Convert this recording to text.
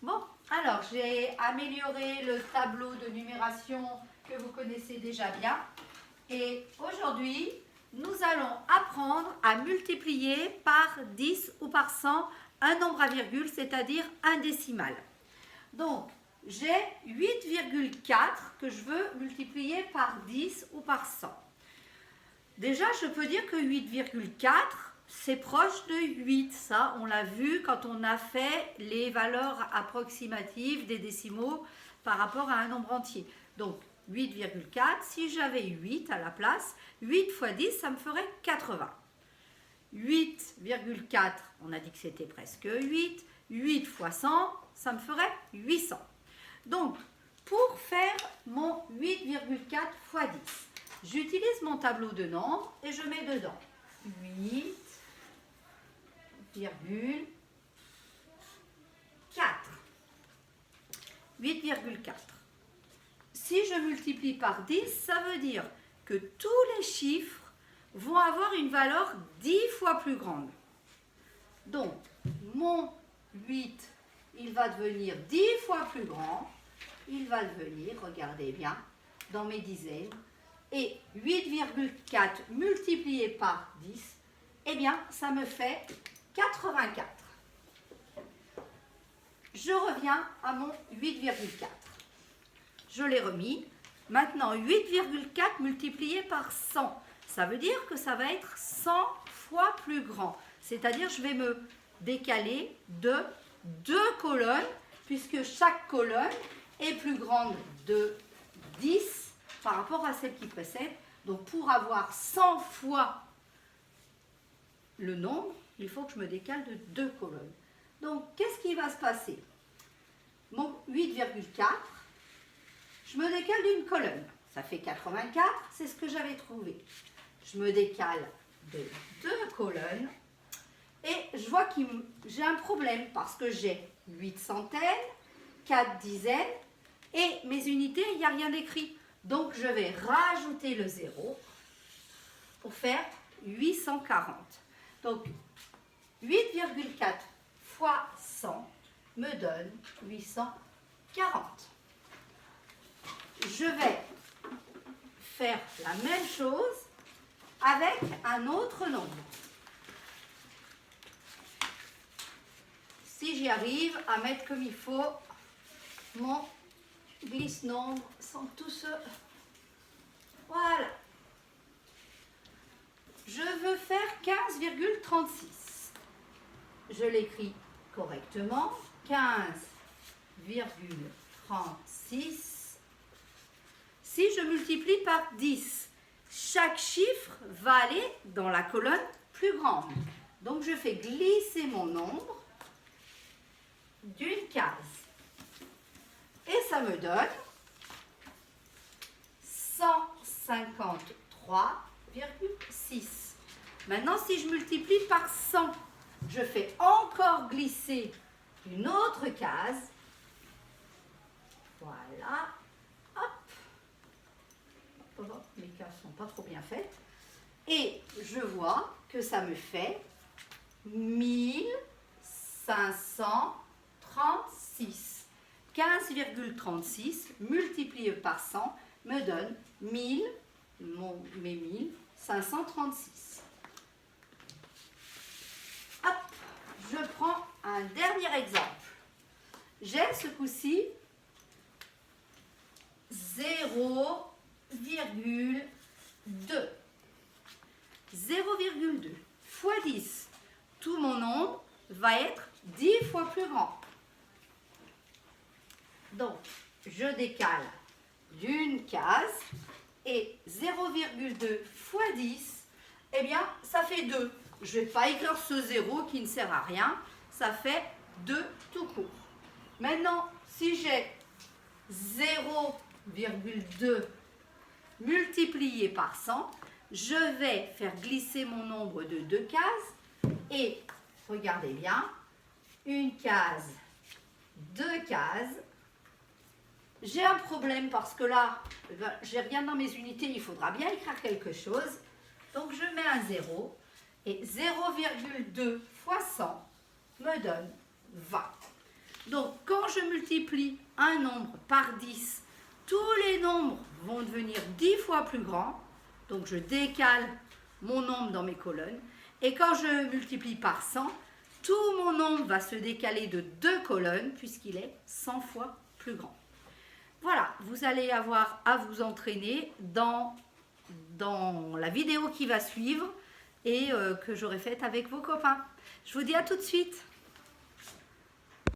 Bon, alors j'ai amélioré le tableau de numération que vous connaissez déjà bien. Et aujourd'hui, nous allons apprendre à multiplier par 10 ou par 100 un nombre à virgule, c'est-à-dire un décimal. Donc, j'ai 8,4 que je veux multiplier par 10 ou par 100. Déjà, je peux dire que 8,4, c'est proche de 8. Ça, on l'a vu quand on a fait les valeurs approximatives des décimaux par rapport à un nombre entier. Donc, 8,4, si j'avais 8 à la place, 8 fois 10, ça me ferait 80. 8,4, on a dit que c'était presque 8. 8 fois 100, ça me ferait 800. Donc, pour faire mon 8,4 fois 10, j'utilise mon tableau de nombres et je mets dedans 8,4. Si je multiplie par 10, ça veut dire que tous les chiffres vont avoir une valeur 10 fois plus grande. Donc, mon 8, il va devenir 10 fois plus grand. Il va devenir, regardez bien, dans mes dizaines. Et 8,4 multiplié par 10, eh bien, ça me fait 84. Je reviens à mon 8,4. Je l'ai remis. Maintenant, 8,4 multiplié par 100. Ça veut dire que ça va être 100 fois plus grand. C'est-à-dire, je vais me décaler de 2 colonnes, puisque chaque colonne est plus grande de 10 par rapport à celle qui précède. Donc, pour avoir 100 fois le nombre, il faut que je me décale de 2 colonnes. Donc, qu'est-ce qui va se passer? Mon 8,4, je me décale d'une colonne. Ça fait 84, c'est ce que j'avais trouvé. Je me décale de 2 colonnes et je vois que j'ai un problème parce que j'ai 8 centaines, 4 dizaines et mes unités, il n'y a rien d'écrit. Donc, je vais rajouter le 0 pour faire 840. Donc, 8,4 fois 100 me donne 840. Je vais faire la même chose avec un autre nombre. Si j'y arrive à mettre comme il faut mon glisse-nombre sans tout ce... Voilà. Je veux faire 15,36. Je l'écris correctement. 15,36. Si je multiplie par 10, chaque chiffre va aller dans la colonne plus grande. Donc, je fais glisser mon nombre d'une case. Et ça me donne 153,6. Maintenant, si je multiplie par 100, je fais encore glisser une autre case. Voilà. Hop. Les cases ne sont pas trop bien faites. Et je vois que ça me fait 1536. 15,36 multiplié par 100 me donne 1536. Hop, je prends un dernier exemple. J'ai ce coup-ci 0,2. 0,2 fois 10. Tout mon nombre va être 10 fois plus grand. Donc, je décale d'une case et 0,2 fois 10, eh bien, ça fait 2. Je ne vais pas écrire ce 0 qui ne sert à rien. Ça fait 2 tout court. Maintenant, si j'ai 0,2 multiplié par 100, je vais faire glisser mon nombre de 2 cases et, regardez bien, une case, 2 cases. J'ai un problème parce que là, j'ai rien dans mes unités, il faudra bien écrire quelque chose. Donc, je mets un 0 et 0,2 fois 100 me donne 20. Donc, quand je multiplie un nombre par 10, tous les nombres vont devenir 10 fois plus grands. Donc, je décale mon nombre dans mes colonnes. Et quand je multiplie par 100, tout mon nombre va se décaler de 2 colonnes puisqu'il est 100 fois plus grand. Voilà, vous allez avoir à vous entraîner dans la vidéo qui va suivre et que j'aurai faite avec vos copains. Je vous dis à tout de suite.